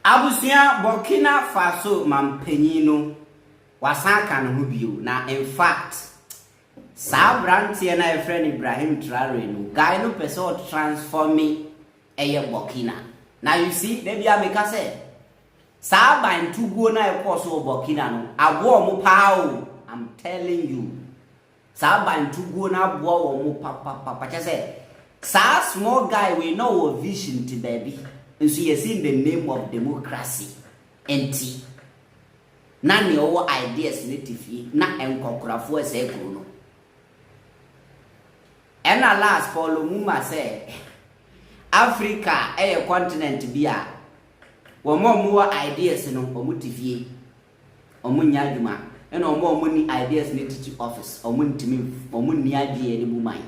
Abusia Burkina Faso mampenyino wasaka no ho bio na in fact sa brantie na friend Ibrahim Traoré no guy no person transforming Burkina. Now you see maybe I make say sa ban tugo na ekoso Burkina no abo mo pao. I'm telling you sa ban tugo na abo wo mo papa say sa small guy we know a vision to baby. And so you see in the name of democracy, NT. Nani owo ideas native na enkokrafo ese krono. And last Paulo Muma say Africa a continent bia. Wo more ideas no omutifie. Omunya adwuma. And omo ni ideas native office. Omunni adie ni bumai.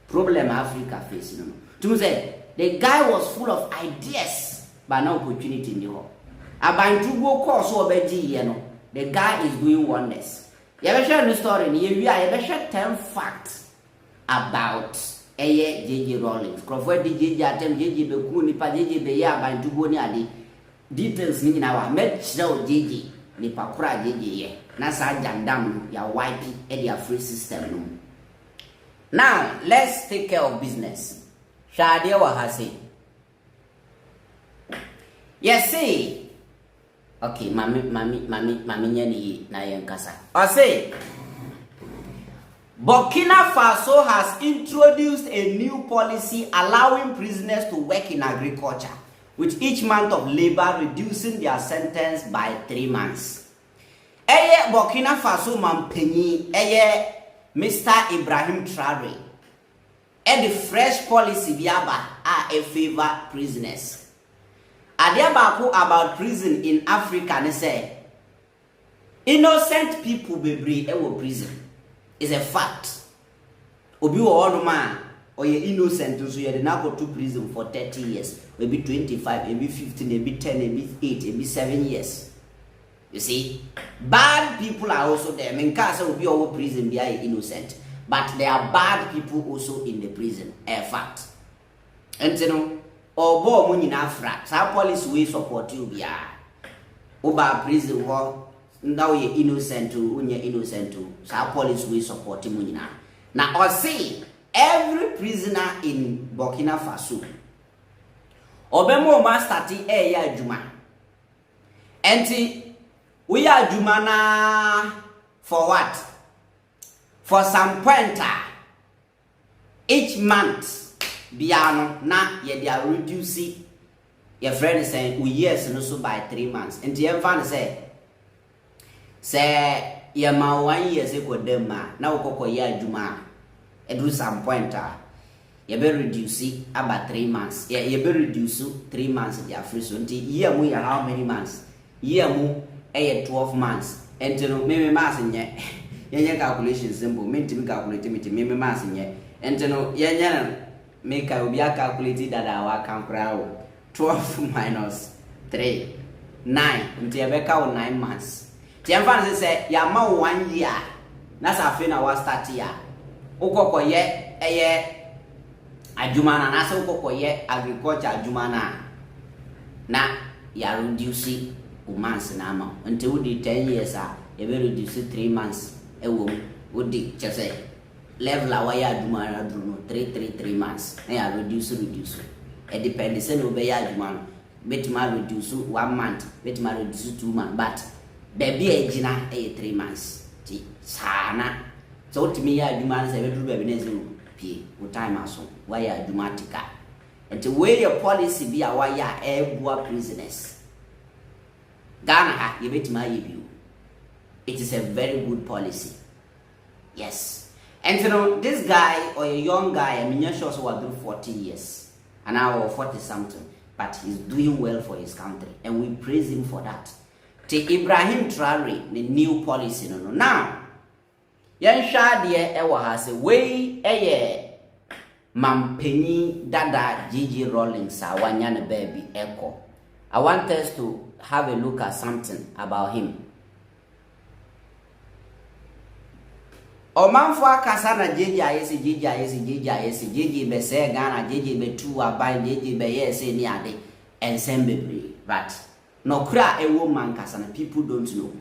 Problem Africa face no. To say the guy was full of ideas, but no opportunity in the hall. About to go course or the guy is doing wonders. You ever share the story? You ever share 10 facts about JJ Rawlings? Crawford JJ attempt JJ Bekuni pa JJ Beya by to go near details in our met show JJ Nipa Kura JJ Nasa Jandam ya YP and free system. Now let's take care of business. Shadia wahasi. Yes, see. Okay, mami nyani na yankasa. I say, Burkina Faso has introduced a new policy allowing prisoners to work in agriculture, with each month of labor reducing their sentence by 3 months. Eye Burkina Faso mampenyi, Mr. Ibrahim Traoré. And the fresh policy biaba are a favor prisoners. Adiabako about prison in Africa they say innocent people be brave ewo prison. It's a fact. Obi wo no man or you innocent so you dey now go to prison for 30 years, maybe 25, maybe 15, maybe 10, maybe 8, maybe 7 years. You see, bad people are also there. I mean, case obi wo prison be innocent. But there are bad people also in the prison. A fact. And you know, obo mo nyina fra. Sa police we support you bia. Oba prison wo now you innocent to unye innocent to. Sa police we support mo nyina. Now I say every prisoner in Burkina Faso obemo ma start ya adwuma. Enti we adwuma na for what? For some pointer, each month, biano na ye they are reducing. Your friend is saying we years and also by 3 months. And the fan say ye ma 1 year se ko dem ma na ukoko ya juma. E do some pointer. Ye be reduce about 3 months. Ye be reduce 3 months they are free. So year mu ya how many months? Year mu 12 months. And you know me mas nye. Yenya calculation simple. Me calculate me mass nye. And you know yenya make I be calculate that our can 12 minus 3 9 until you be 9 months. Tiamfan say ya ma 1 year. That's a fin our start year. Ukoko ye adwuma na say ukoko ye agriculture adwuma na ya reduce months na ma until we 10 years you will reduce 3 months. Ewo odi chese level awaya adwuma na duro 3 months na ya reduce it depends say no be ya adwuma no betima reduce 1 month betima reduce 2 months but baby ejina 3 months ti sana so ultimi ya adwuma na say be duro baby na zero pie wo time aso waya adwuma tika and way your policy be awaya ebua prisoners Ghana ha ye betima yebi. It is a very good policy. Yes. And you know, this guy or a young guy, I mean, you're sure was doing 40 years. And now 40 something. But he's doing well for his country. And we praise him for that. Take Ibrahim Traoré, the new policy. No. Now, yan shadie ewa has a way mampenyi dada JJ Rawlings wanyane baby echo. I want us to have a look at something about him. Omanfo akasa na JJ JJ be say Ghana JJ be tu aban JJ be yes ni ade ensem bebre but no kra ewo mankasa na people don't know.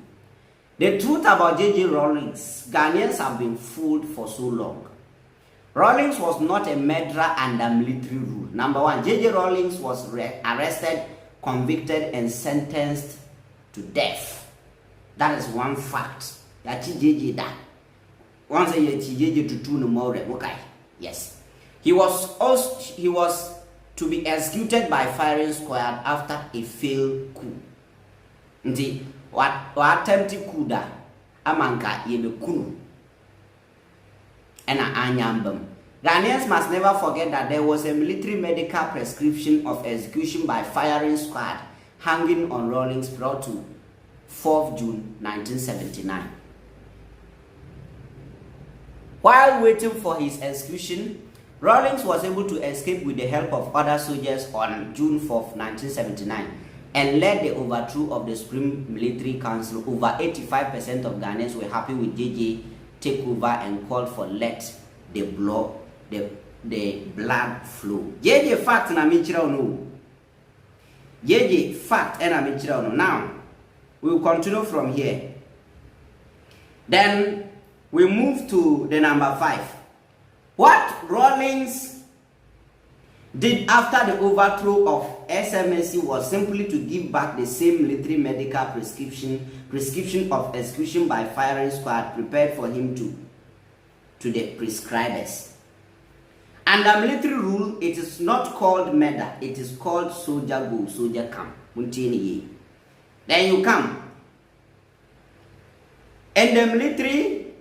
The truth about JJ Rawlings, Ghanaians have been fooled for so long. Rawlings was not a murderer under military rule. Number one, JJ Rawlings was arrested, convicted, and sentenced to death. That is one fact. Yachi JJ that. Once a year, JJ to two no more. Okay. Yes. He was to be executed by firing squad after a failed coup. Nti what attempted coup da amanka yebe kunu. And anyambam. Ghanaians must never forget that there was a military medical prescription of execution by firing squad hanging on Rawlings prior to 4th June 1979. While waiting for his execution, Rawlings was able to escape with the help of other soldiers on June 4th, 1979 and led the overthrow of the Supreme Military Council. Over 85% of Ghanaians were happy with JJ takeover and called for let the blood flow. JJ fact na michira no. JJ fact and michira no. Now we will continue from here. Then we move to the number 5. What Rawlings did after the overthrow of SMSC was simply to give back the same military medical prescription of execution by firing squad prepared for him to the prescribers. Under military rule, it is not called murder, it is called soldier go, soldier come. Then you come. In the military,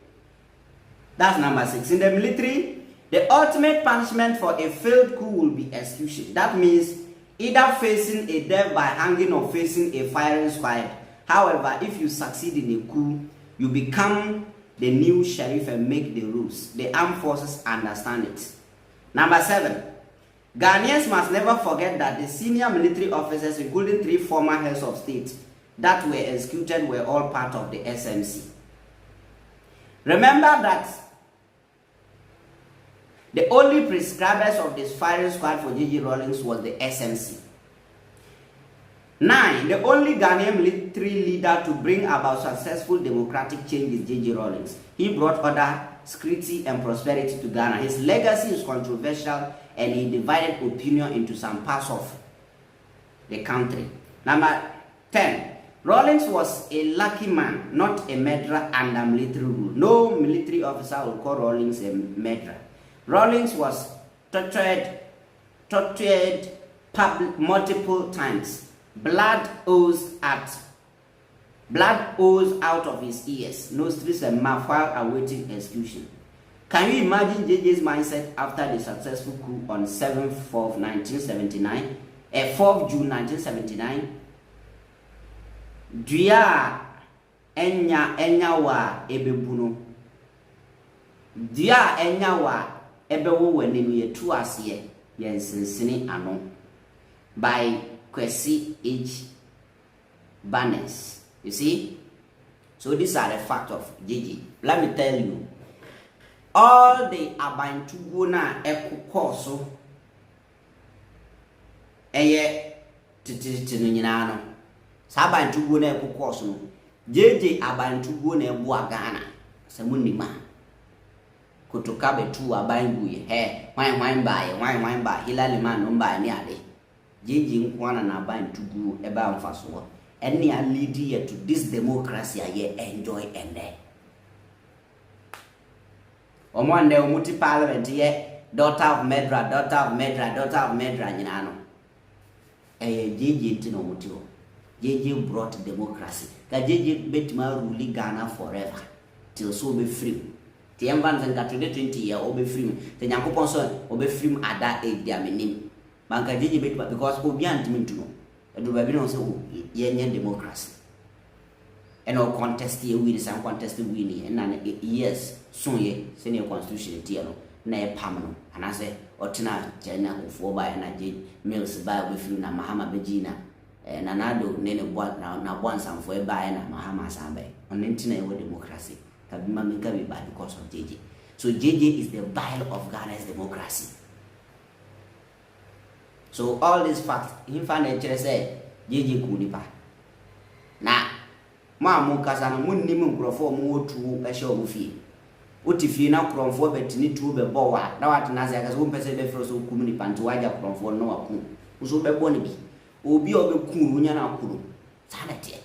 that's number 6. In the military, the ultimate punishment for a failed coup will be execution. That means either facing a death by hanging or facing a firing squad. However, if you succeed in a coup, you become the new sheriff and make the rules. The armed forces understand it. Number 7. Ghanaians must never forget that the senior military officers, including 3 former heads of state that were executed, were all part of the SMC. Remember that the only prescribers of this firing squad for JJ Rawlings was the SMC. 9. The only Ghanaian military leader to bring about successful democratic change is JJ Rawlings. He brought order, security, and prosperity to Ghana. His legacy is controversial and he divided opinion into some parts of the country. Number 10. Rawlings was a lucky man, not a murderer under military rule. No military officer will call Rawlings a murderer. Rawlings was tortured multiple times. Blood oozed out of his ears, nostrils, and mouth while awaiting execution. Can you imagine JJ's mindset after the successful coup on 4th June 1979? Dia enya wa ebebuno. Dia enya wa ebewo w'anim yetu ase yensensene ano by Kwesi H. Barnes. You see? So these are the facts of JJ. Let me tell you, all the abantugo na ekokoso eye tititinu nyina no. Sa abantugo na ekokoso no. JJ abantugo na ebu Ghana. Samunima. Kutoka betu abainbuye he wan ba hilali man no ba ni ade JJ nkwana na abantugo eba mfaso eni a lead here to this democracy aye enjoy and there omwande omuti parliament ye daughter of medra nyina no JJ ntino omuti o JJ brought democracy ka JJ betima rule Ghana forever till so be free. The environment that 20 year obe free. The Yankopon son obe free at that age their name. Banka JJ bet because obi antimi to know. Edu baby no say ye democracy. And all contest here win some contest win and na yes soon ye senior constitution tie no na e pam no and I say otina China ofo by na je mills by obe free na Mahama Begina na nado nene bwa na bwansa mfo e by na Mahama Sambe. On ntina e democracy. Because of JJ. So JJ is the bile of Ghana's democracy. So all these facts, he found say JJ Kunipa. ma mo kasa no munnim nkrofo mo wotu ehye o fie otifie na kromfo betini tu be bo wa na watena se akase wo pese be fro so kum ni panti waja kromfo no waku so be bo ne bi obi obeku wonya na akuru sanete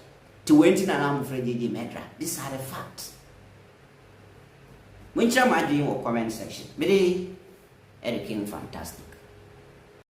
ti wenti na na mo fre JJ Medra. These are the facts. When you ma dream or comment section, very everything fantastic.